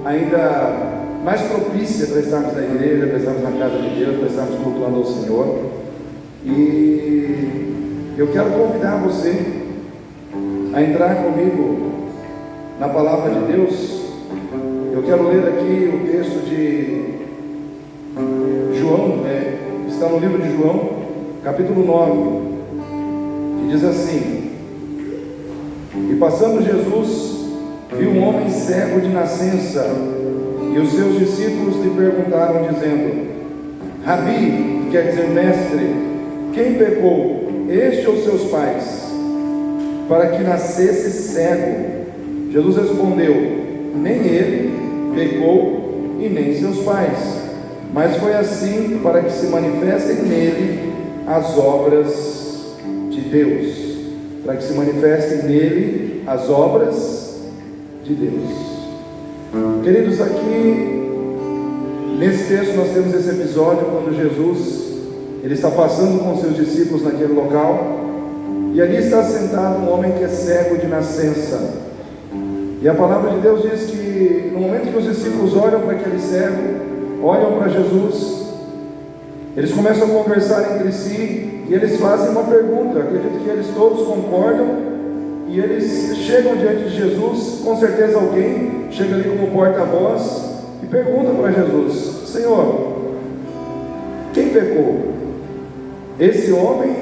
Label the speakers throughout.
Speaker 1: ainda mais propícia para estarmos na igreja, para estarmos na casa de Deus, para estarmos cultuando ao Senhor. E eu quero convidar você a entrar comigo na palavra de Deus. Eu quero ler aqui o texto de João, está no livro de João, capítulo 9, que diz assim: E passando Jesus, viu um homem cego de nascença, e os seus discípulos lhe perguntaram, dizendo: Rabi, que quer dizer mestre, quem pecou, este ou seus pais, para que nascesse cego? Jesus respondeu: nem ele pecou e nem seus pais, mas foi assim para que se manifestem nele as obras de Deus. Para que se manifestem nele as obras de Deus. Queridos, aqui nesse texto nós temos esse episódio quando Jesus ele está passando com seus discípulos naquele local, e ali está sentado um homem que é cego de nascença. E a palavra de Deus diz que no momento que os discípulos olham para aquele cego, olham para Jesus, eles começam a conversar entre si e eles fazem uma pergunta. Acredito que eles todos concordam e eles chegam diante de Jesus. Com certeza alguém chega ali como porta-voz e pergunta para Jesus: Senhor, quem pecou? Esse homem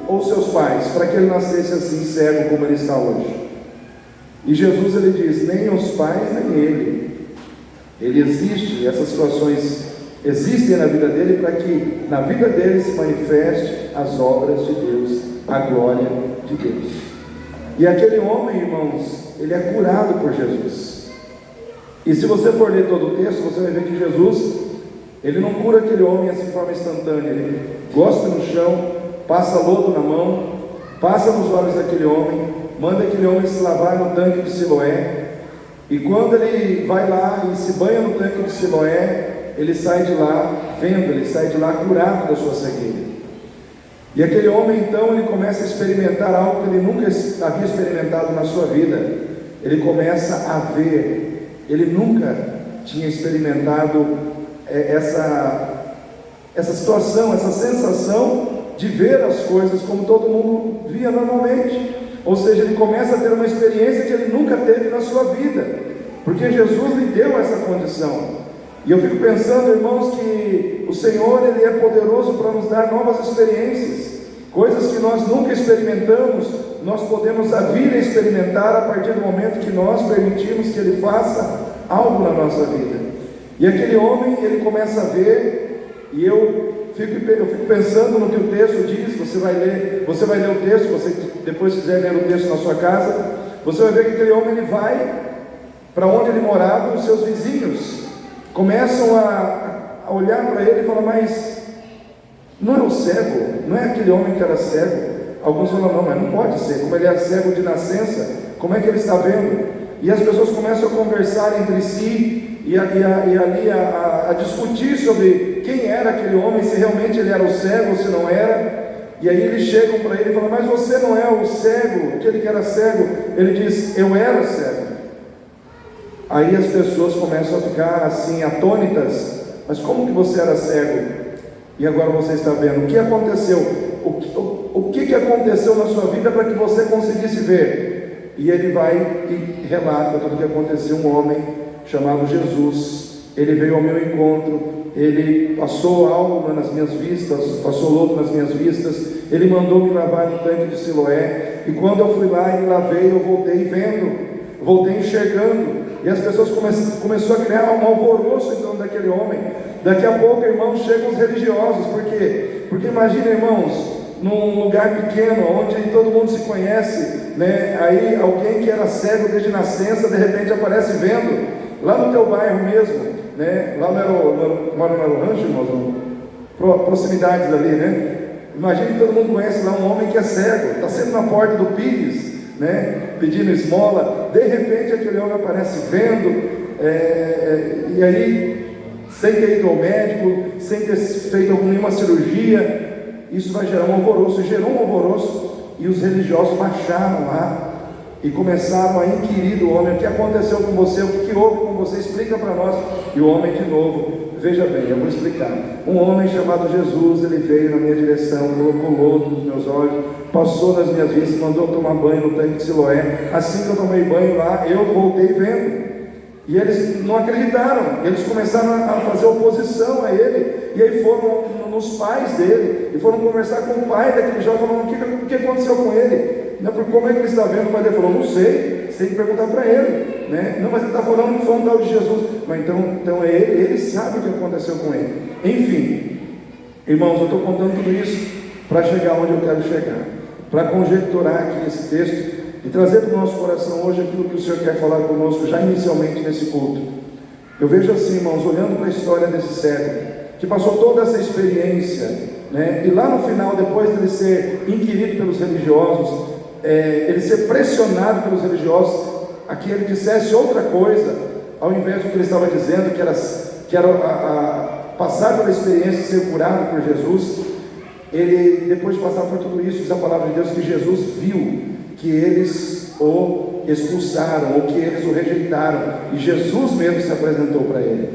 Speaker 1: ou seus pais, para que ele nascesse assim cego como ele está hoje? E Jesus ele diz: nem os pais nem ele. Ele existe, essas situações existem na vida dele para que na vida dele se manifeste as obras de Deus, a glória de Deus. E aquele homem, irmãos, ele é curado por Jesus. E se você for ler todo o texto, você vai ver que Jesus, ele não cura aquele homem assim de forma instantânea. Ele gosta no chão, passa lodo na mão, passa nos olhos daquele homem, manda aquele homem se lavar no tanque de Siloé. E quando ele vai lá e se banha no tanque de Siloé, ele sai de lá vendo, ele sai de lá curado da sua cegueira. E aquele homem então, ele começa a experimentar algo que ele nunca havia experimentado na sua vida. Ele começa a ver. Ele nunca tinha experimentado essa situação, essa sensação de ver as coisas como todo mundo via normalmente. Ou seja, ele começa a ter uma experiência que ele nunca teve na sua vida, porque Jesus lhe deu essa condição. E eu fico pensando, irmãos, que o Senhor ele é poderoso para nos dar novas experiências, coisas que nós nunca experimentamos, nós podemos vir a experimentar a partir do momento que nós permitimos que Ele faça algo na nossa vida. E aquele homem, ele começa a ver, e eu fico pensando no que o texto diz. Você vai ler o texto, você depois quiser ler o texto na sua casa, você vai ver que aquele homem ele vai para onde ele morava, os seus vizinhos começam a olhar para ele e falar: mas não é o cego, não é aquele homem que era cego? Alguns falam: não, mas não pode ser, como ele é cego de nascença, como é que ele está vendo? E as pessoas começam a conversar entre si e ali a discutir sobre quem era aquele homem, se realmente ele era o cego ou se não era. E aí eles chegam para ele e falam: mas você não é o cego, aquele que era cego? Ele diz: eu era cego. Aí as pessoas começam a ficar assim atônitas: mas como que você era cego e agora você está vendo? O que aconteceu? O que aconteceu na sua vida para que você conseguisse ver? E ele vai e relata tudo o que aconteceu. Um homem chamado Jesus, ele veio ao meu encontro, ele passou algo nas minhas vistas, passou lodo nas minhas vistas, ele mandou me lavar no tanque de Siloé, e quando eu fui lá e me lavei, eu voltei vendo, voltei enxergando. E as pessoas começou a criar um alvoroço em torno daquele homem. Daqui a pouco, irmãos, chegam os religiosos. Por quê? Porque imagina, irmãos, num lugar pequeno, onde todo mundo se conhece, né? Aí alguém que era cego desde nascença, de repente aparece vendo, lá no teu bairro mesmo, né? Lá mora no rancho, irmãos, proximidades dali, né? Imagina que todo mundo conhece lá um homem que é cego, está sempre na porta do Pires, né? Pedindo esmola. De repente aquele homem aparece vendo, e aí, sem ter ido ao médico, sem ter feito nenhuma cirurgia, isso vai gerar um alvoroço. Gerou um alvoroço, e os religiosos baixaram lá e começaram a inquirir do homem: o que aconteceu com você, o que houve com você, explica para nós. E o homem de novo: veja bem, eu vou explicar. Um homem chamado Jesus, ele veio na minha direção, colocou lodo nos meus olhos, passou nas minhas vistas, mandou tomar banho no tanque de Siloé. Assim que eu tomei banho lá, eu voltei vendo. E eles não acreditaram, eles começaram a fazer oposição a ele, e aí foram nos pais dele, e foram conversar com o pai daquele jovem, falando: o que aconteceu com ele? Como é que ele está vendo? O pai dele falou: não sei, você tem que perguntar para ele, né? Não, mas ele está falando que foi um tal de Jesus. Mas então ele sabe o que aconteceu com ele. Enfim, irmãos, eu estou contando tudo isso para chegar onde eu quero chegar, para conjecturar aqui esse texto e trazer para o nosso coração hoje aquilo que o Senhor quer falar conosco já inicialmente nesse culto. Eu vejo assim, irmãos, olhando para a história desse cego, que passou toda essa experiência, né? E lá no final, depois de ele ser inquirido pelos religiosos, ele ser pressionado pelos religiosos a que ele dissesse outra coisa, ao invés do que ele estava dizendo, que era passar pela experiência de ser curado por Jesus. Ele, depois de passar por tudo isso, diz a palavra de Deus que Jesus viu que eles o expulsaram, ou que eles o rejeitaram, e Jesus mesmo se apresentou para ele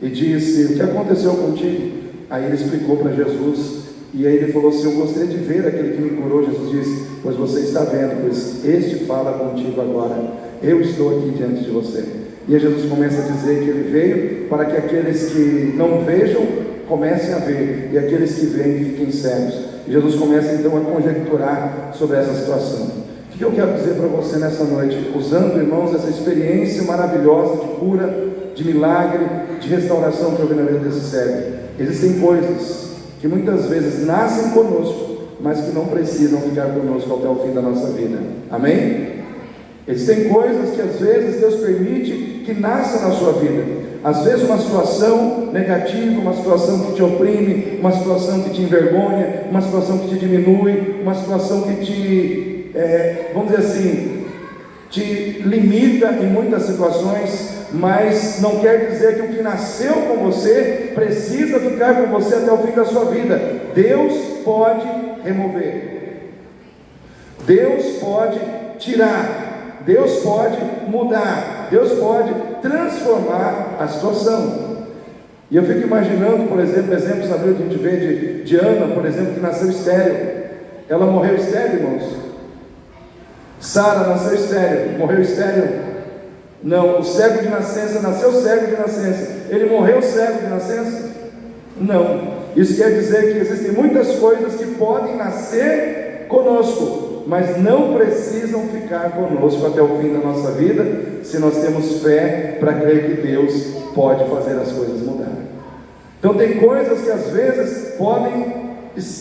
Speaker 1: e disse: o que aconteceu contigo? Aí ele explicou para Jesus, e aí ele falou assim: eu gostaria de ver aquele que me curou. Jesus disse: pois você está vendo, pois este fala contigo agora, eu estou aqui diante de você. E aí Jesus começa a dizer que ele veio para que aqueles que não vejam comecem a ver, e aqueles que veem fiquem cegos. E Jesus começa então a conjecturar sobre essa situação. O que eu quero dizer para você nessa noite, usando, irmãos, essa experiência maravilhosa de cura, de milagre, de restauração que eu vi na vida desse cego? Existem coisas que muitas vezes nascem conosco, mas que não precisam ficar conosco até o fim da nossa vida. Amém? Existem coisas que às vezes Deus permite que nasçam na sua vida. Às vezes uma situação negativa, uma situação que te oprime, uma situação que te envergonha, uma situação que te diminui, uma situação que te vamos dizer assim, te limita em muitas situações, mas não quer dizer que o que nasceu com você precisa ficar com você até o fim da sua vida. Deus pode remover, Deus pode tirar, Deus pode mudar, Deus pode transformar a situação. E eu fico imaginando, por exemplo, exemplos na Bíblia que a gente vê de Ana, por exemplo, que nasceu estéril. Ela morreu estéril, irmãos. Sara nasceu estéril, morreu estéril? Não. O cego de nascença nasceu cego de nascença, ele morreu cego de nascença? Não. Isso quer dizer que existem muitas coisas que podem nascer conosco, mas não precisam ficar conosco até o fim da nossa vida, se nós temos fé para crer que Deus pode fazer as coisas mudarem. Então tem coisas que às vezes podem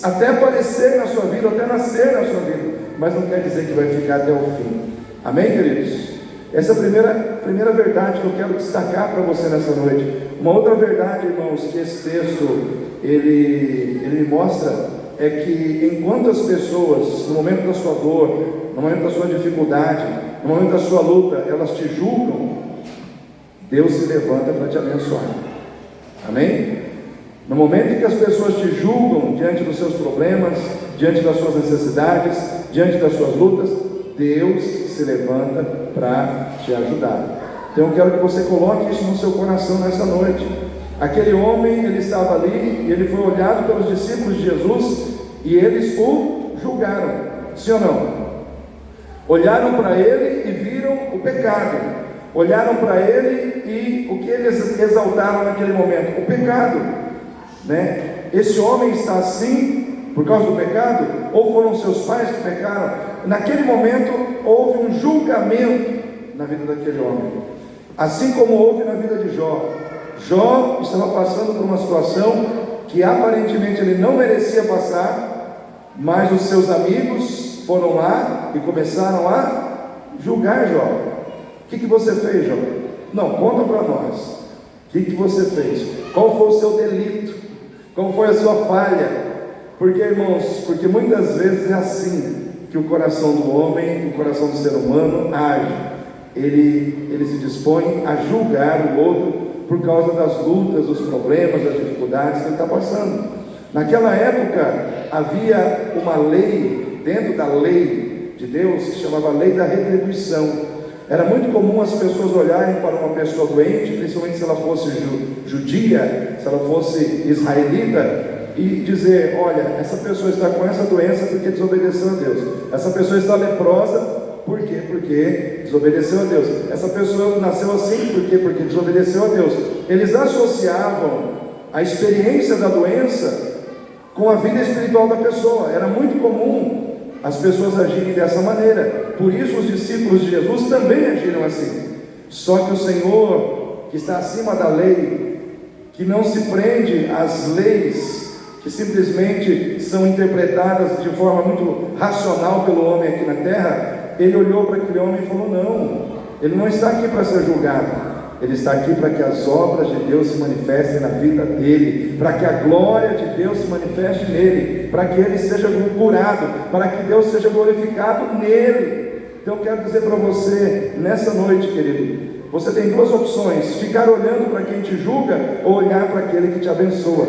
Speaker 1: até aparecer na sua vida, até nascer na sua vida, mas não quer dizer que vai ficar até o fim. Amém, queridos? Essa é a primeira verdade que eu quero destacar para você nessa noite. Uma outra verdade, irmãos, que esse texto ele me mostra, é que enquanto as pessoas, no momento da sua dor, no momento da sua dificuldade, no momento da sua luta, elas te julgam, Deus se levanta para te abençoar. Amém? No momento em que as pessoas te julgam diante dos seus problemas, diante das suas necessidades, diante das suas lutas, Deus se levanta para te ajudar. Então eu quero que você coloque isso no seu coração nessa noite. Aquele homem, ele estava ali, e ele foi olhado pelos discípulos de Jesus, e eles o julgaram, sim ou não? Olharam para ele e viram o pecado. Olharam para ele e o que eles exaltaram naquele momento? O pecado, né? Esse homem está assim por causa do pecado? Ou foram seus pais que pecaram? Naquele momento houve um julgamento na vida daquele homem, assim como houve na vida de Jó. Jó estava passando por uma situação que aparentemente ele não merecia passar, mas os seus amigos foram lá e começaram a julgar Jó. O que você fez, Jó? Não, conta para nós. O que você fez? Qual foi o seu delito? Qual foi a sua falha? Porque, irmãos, porque muitas vezes é assim que o coração do homem, o coração do ser humano age. Ele se dispõe a julgar o outro por causa das lutas, dos problemas, das dificuldades que ele está passando. Naquela época havia uma lei, dentro da lei de Deus que chamava a lei da retribuição. Era muito comum as pessoas olharem para uma pessoa doente, principalmente se ela fosse judia, se ela fosse israelita, e dizer: olha, essa pessoa está com essa doença porque desobedeceu a Deus. Essa pessoa está leprosa, por quê? Porque desobedeceu a Deus. Essa pessoa nasceu assim, por quê? Porque desobedeceu a Deus. Eles associavam a experiência da doença com a vida espiritual da pessoa. Era muito comum as pessoas agirem dessa maneira. Por isso os discípulos de Jesus também agiram assim. Só que o Senhor, que está acima da lei, que não se prende às leis que simplesmente são interpretadas de forma muito racional pelo homem aqui na terra, Ele olhou para aquele homem e falou: não, ele não está aqui para ser julgado, ele está aqui para que as obras de Deus se manifestem na vida dele, para que a glória de Deus se manifeste nele, para que ele seja curado, para que Deus seja glorificado nele. Então eu quero dizer para você, nessa noite, querido, você tem duas opções: ficar olhando para quem te julga, ou olhar para aquele que te abençoa.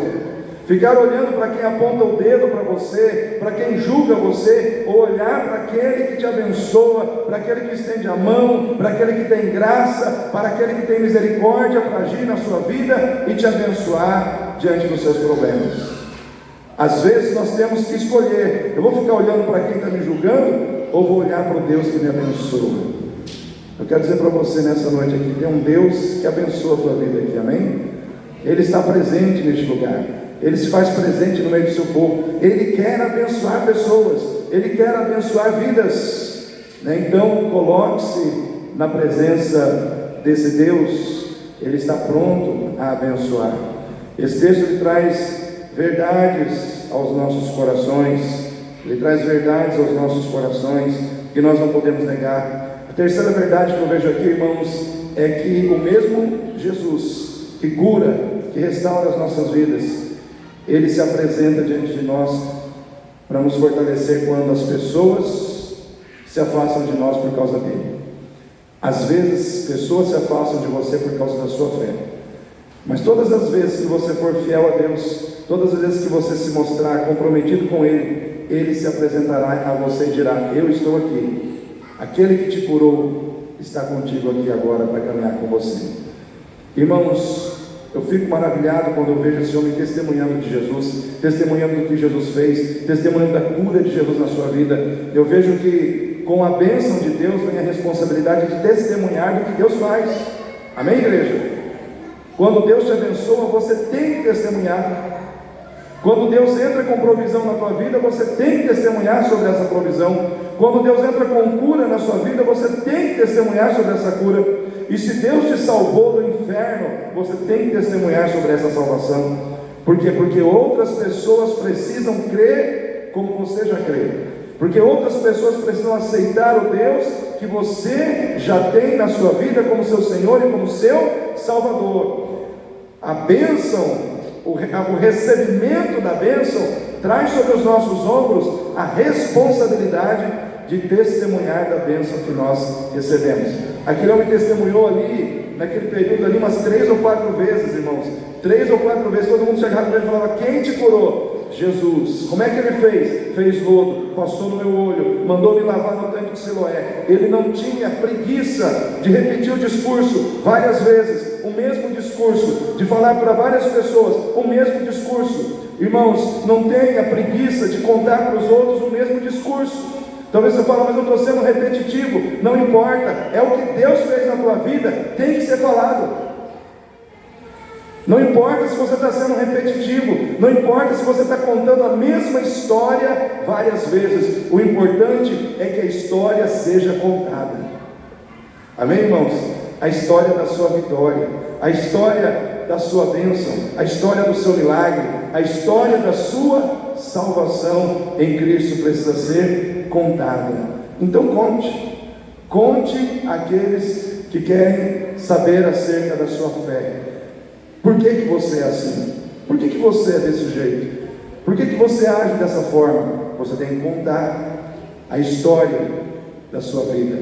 Speaker 1: Ficar olhando para quem aponta o dedo para você, para quem julga você, ou olhar para aquele que te abençoa, para aquele que estende a mão, para aquele que tem graça, para aquele que tem misericórdia para agir na sua vida e te abençoar diante dos seus problemas. Às vezes nós temos que escolher: eu vou ficar olhando para quem está me julgando, ou vou olhar para o Deus que me abençoa? Eu quero dizer para você nessa noite aqui: tem um Deus que abençoa a tua vida aqui, amém? Ele está presente neste lugar. Ele se faz presente no meio do seu povo. Ele quer abençoar pessoas, Ele quer abençoar vidas, né? Então coloque-se na presença desse Deus. Ele está pronto a abençoar. Esse texto ele traz verdades aos nossos corações. Ele traz verdades aos nossos corações que nós não podemos negar. A terceira verdade que eu vejo aqui, irmãos, é que o mesmo Jesus que cura, que restaura as nossas vidas, Ele se apresenta diante de nós para nos fortalecer quando as pessoas se afastam de nós por causa dele. Às vezes, pessoas se afastam de você por causa da sua fé, mas todas as vezes que você for fiel a Deus, todas as vezes que você se mostrar comprometido com Ele, Ele se apresentará a você e dirá: eu estou aqui, aquele que te curou está contigo aqui agora para caminhar com você. Irmãos, eu fico maravilhado quando eu vejo esse homem testemunhando de Jesus, testemunhando do que Jesus fez, testemunhando da cura de Jesus na sua vida. Eu vejo que com a bênção de Deus vem a responsabilidade de testemunhar do que Deus faz. Amém, igreja? Quando Deus te abençoa, você tem que testemunhar. Quando Deus entra com provisão na tua vida, você tem que testemunhar sobre essa provisão. Quando Deus entra com cura na sua vida, você tem que testemunhar sobre essa cura. E se Deus te salvou do inferno, você tem que testemunhar sobre essa salvação. Por quê? Porque outras pessoas precisam crer como você já crê. Porque outras pessoas precisam aceitar o Deus que você já tem na sua vida como seu Senhor e como seu Salvador. A bênção, o recebimento da bênção traz sobre os nossos ombros a responsabilidade de testemunhar da bênção que nós recebemos. Aquele homem testemunhou ali, naquele período ali, umas 3 ou 4 vezes, irmãos. 3 ou 4 vezes, todo mundo chegava para ele e falava: quem te curou? Jesus. Como é que ele fez? Fez lodo, passou no meu olho, mandou me lavar no tanque de Siloé. Ele não tinha preguiça de repetir o discurso várias vezes, o mesmo discurso, de falar para várias pessoas o mesmo discurso. Irmãos, não tenha preguiça de contar para os outros o mesmo discurso. Talvez você fale: mas eu estou sendo repetitivo. Não importa, é o que Deus fez na tua vida, tem que ser falado. Não importa se você está sendo repetitivo, não importa se você está contando a mesma história várias vezes, o importante é que a história seja contada. Amém, irmãos? A história da sua vitória, a história da sua bênção, a história do seu milagre, a história da sua salvação em Cristo precisa ser contada. Então conte aqueles que querem saber acerca da sua fé. Por que você é assim? Por que você é desse jeito? Por que você age dessa forma? Você tem que contar a história da sua vida.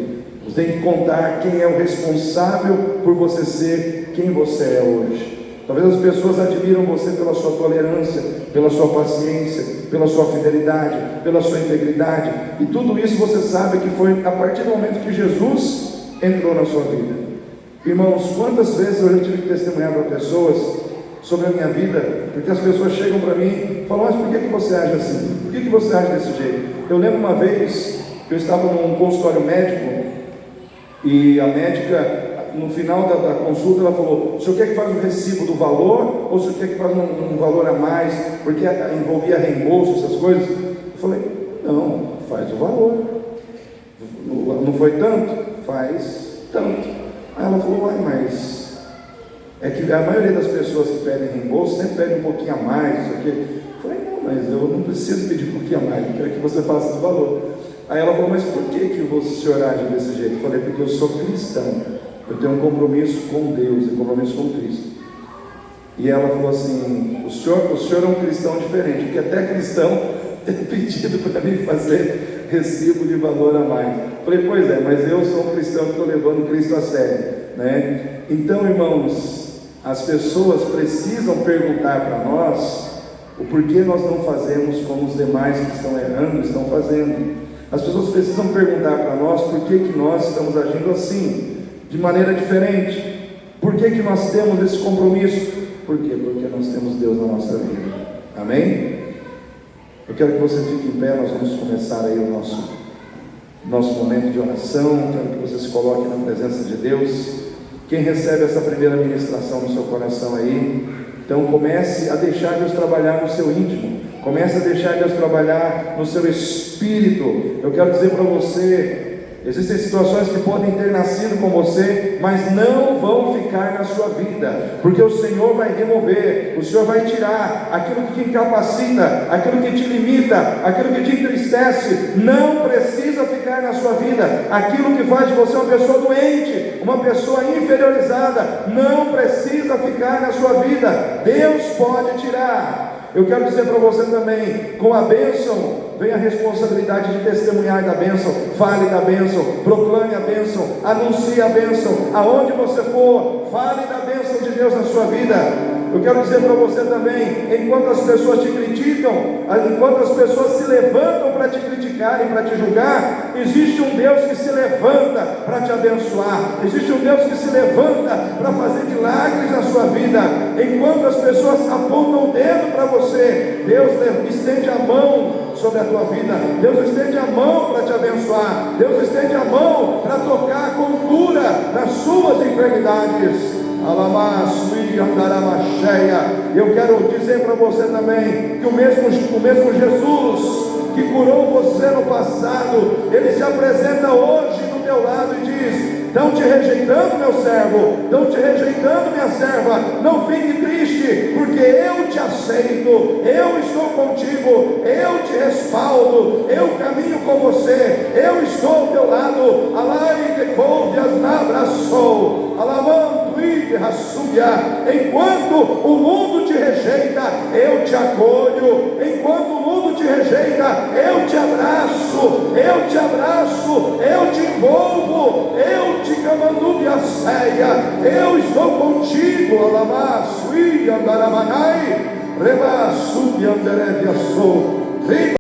Speaker 1: Você tem que contar quem é o responsável por você ser quem você é hoje. Talvez as pessoas admiram você pela sua tolerância, pela sua paciência, pela sua fidelidade, pela sua integridade. E tudo isso você sabe que foi a partir do momento que Jesus entrou na sua vida. Irmãos, quantas vezes eu já tive que testemunhar para pessoas sobre a minha vida, porque as pessoas chegam para mim e falam: mas por que você age assim? Por que você age desse jeito? Eu lembro uma vez que eu estava num consultório médico e a médica, no final da consulta, ela falou: o senhor quer que faça um recibo do valor ou o senhor quer que faça um valor a mais? Porque envolvia reembolso, essas coisas. Eu falei: não, faz o valor. Não foi tanto? Faz tanto. Aí ela falou: uai, mas é que a maioria das pessoas que pedem reembolso sempre pedem um pouquinho a mais, isso aqui. Eu falei: não, mas eu não preciso pedir um pouquinho a mais, eu quero que você faça o valor. Aí ela falou: mas por que o senhor age desse jeito? Eu falei: porque eu sou cristão. Eu tenho um compromisso com Deus e compromisso com Cristo. E ela falou assim: o senhor é um cristão diferente, porque até cristão tem pedido para mim fazer recibo de valor a mais. Eu falei: pois é, mas eu sou um cristão que estou levando Cristo a sério, né? Então, irmãos, as pessoas precisam perguntar para nós o porquê nós não fazemos como os demais que estão errando estão fazendo. As pessoas precisam perguntar para nós por que nós estamos agindo assim, de maneira diferente. Por que nós temos esse compromisso? Por quê? Porque nós temos Deus na nossa vida. Amém? Eu quero que você fique em pé. Nós vamos começar aí o nosso momento de oração. Quero que você se coloque na presença de Deus. Quem recebe essa primeira ministração no seu coração aí, então comece a deixar Deus trabalhar no seu íntimo. Comece a deixar Deus trabalhar no seu espírito. Eu quero dizer para você: existem situações que podem ter nascido com você, mas não vão ficar na sua vida, porque o Senhor vai remover, o Senhor vai tirar aquilo que te incapacita, aquilo que te limita, aquilo que te entristece. Não precisa ficar na sua vida. Aquilo que faz de você uma pessoa doente, uma pessoa inferiorizada, não precisa ficar na sua vida. Deus pode tirar. Eu quero dizer para você também: com a bênção vem a responsabilidade de testemunhar da bênção. Fale da bênção, proclame a bênção, anuncie a bênção. Aonde você for, fale da bênção de Deus na sua vida. Eu quero dizer para você também: enquanto as pessoas te criticam, enquanto as pessoas se levantam para te criticar e para te julgar, existe um Deus que se levanta para te abençoar. Existe um Deus que se levanta para fazer milagres na sua vida. Enquanto as pessoas apontam o dedo para você, Deus estende a mão sobre a tua vida. Deus estende a mão para te abençoar. Deus estende a mão para tocar com cura nas suas enfermidades. Eu quero dizer para você também que o mesmo Jesus que curou você no passado, Ele se apresenta hoje do teu lado e diz: estão te rejeitando, meu servo, estão te rejeitando, minha serva, não fique triste, porque eu te aceito, eu estou contigo, eu te respaldo, eu caminho com você, eu estou ao teu lado. Alai devolve as abraçou, alamanto e raçuia. Enquanto o mundo te rejeita, eu te acolho. Enquanto o mundo te rejeita, eu te abraço, eu te abraço, eu te envolvo, eu te camandubi a ceia, eu estou contigo. Alamaço e andaramanai, rebaço e andereve a sou.